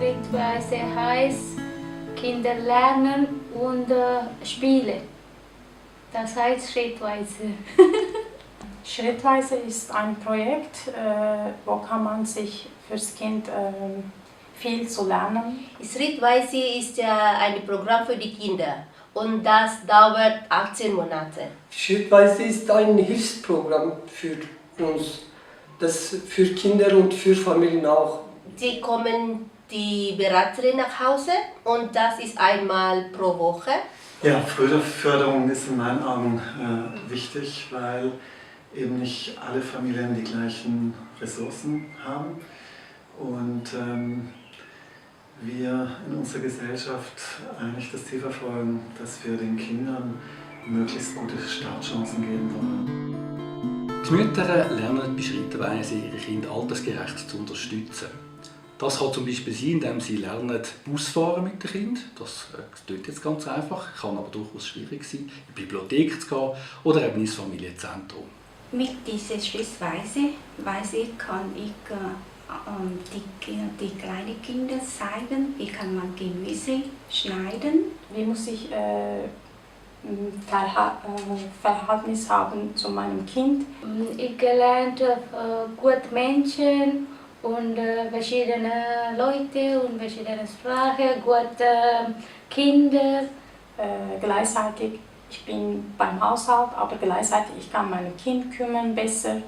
schrittweise heißt Kinder lernen und spielen. Das heißt schrittweise. Schrittweise ist ein Projekt, wo kann man sich fürs Kind viel zu lernen. Schrittweise ist ein Programm für die Kinder und das dauert 18 Monate. Schrittweise ist ein Hilfsprogramm für uns, das für Kinder und für Familien auch. Sie kommen die Beraterin nach Hause und das ist einmal pro Woche. Ja, Frühförderung ist in meinen Augen wichtig, weil eben nicht alle Familien die gleichen Ressourcen haben und wir in unserer Gesellschaft eigentlich das Ziel verfolgen, dass wir den Kindern möglichst gute Startchancen geben wollen. Die Mütter lernen bei Schrittweise ihre Kinder altersgerecht zu unterstützen. Das kann zum Beispiel sein, indem sie lernen, Bus fahren mit dem Kind. Das klingt jetzt ganz einfach, kann aber durchaus schwierig sein, in die Bibliothek zu gehen oder eben ins Familienzentrum. Mit dieser Schrittweise kann ich die kleinen Kinder zeigen, wie kann man Gemüse schneiden. Wie muss ich Verhältnis haben zu meinem Kind? Ich gelernt gut Menschen und verschiedene Leute und verschiedene Sprachen, gute Kinder. Gleichzeitig, ich bin beim Haushalt, aber gleichzeitig ich kann mein Kind kümmern besser.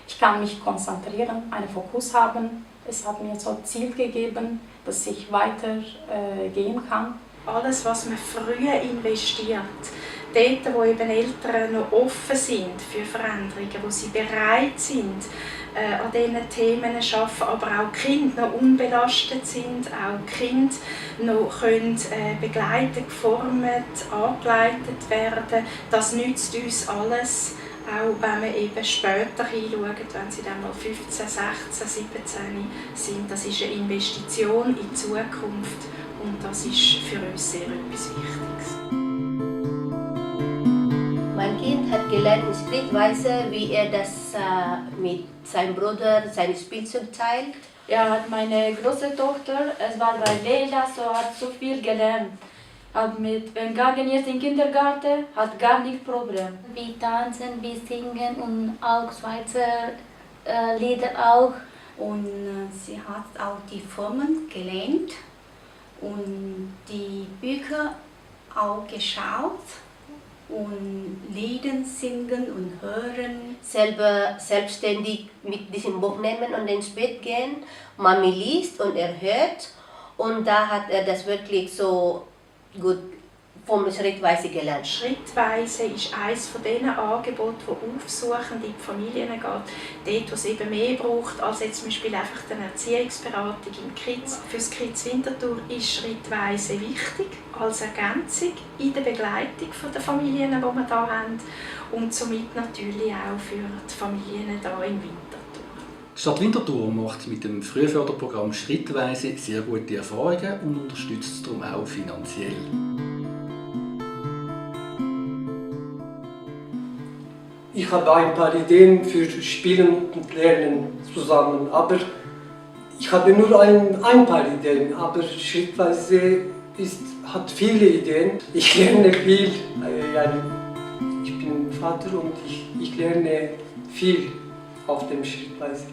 Ich kann mich konzentrieren, einen Fokus haben. Es hat mir so ein Ziel gegeben, dass ich weiter gehen kann. Alles, was man früher investiert, dort, wo eben Eltern noch offen sind für Veränderungen, wo sie bereit sind, an diesen Themen zu arbeiten, aber auch die Kinder noch unbelastet sind, auch die Kinder noch begleitet, geformt, angeleitet werden. Das nützt uns alles, auch wenn wir eben später hinschauen, wenn sie dann mal 15, 16, 17 sind. Das ist eine Investition in die Zukunft und das ist für uns sehr etwas Wichtiges. Mein Kind hat gelernt schrittweise, wie er das mit seinem Bruder sein Spielzeug teilt. Ja, meine große Tochter, es war bei Leila, so hat so viel gelernt. Wenn gegangen ist im Kindergarten, hat gar nicht Problem. Wir tanzen, wir singen und auch Schweizer Lieder auch. Und sie hat auch die Formen gelernt und die Bücher auch geschaut und Lieder singen und hören. Selber selbstständig mit diesem Buch nehmen und ins Bett gehen. Mami liest und er hört und da hat er das wirklich so gut vom Schrittweise gelernt. Schrittweise ist eines von diesen Angeboten, die aufsuchend in die Familien geht. Dort, wo es eben mehr braucht, als jetzt zum Beispiel einfach eine Erziehungsberatung im Kids. Für das Kids Winterthur ist Schrittweise wichtig, als Ergänzung in der Begleitung der Familien, die wir hier haben. Und somit natürlich auch für die Familien hier in Winterthur. Die Stadt Winterthur macht mit dem Frühförderprogramm Schrittweise sehr gute Erfahrungen und unterstützt es darum auch finanziell. Ich habe ein paar Ideen für Spielen und Lernen zusammen, aber ich habe nur ein paar Ideen, aber schrittweise hat viele Ideen. Ich lerne viel, ich bin Vater und ich lerne viel auf dem Schrittweise.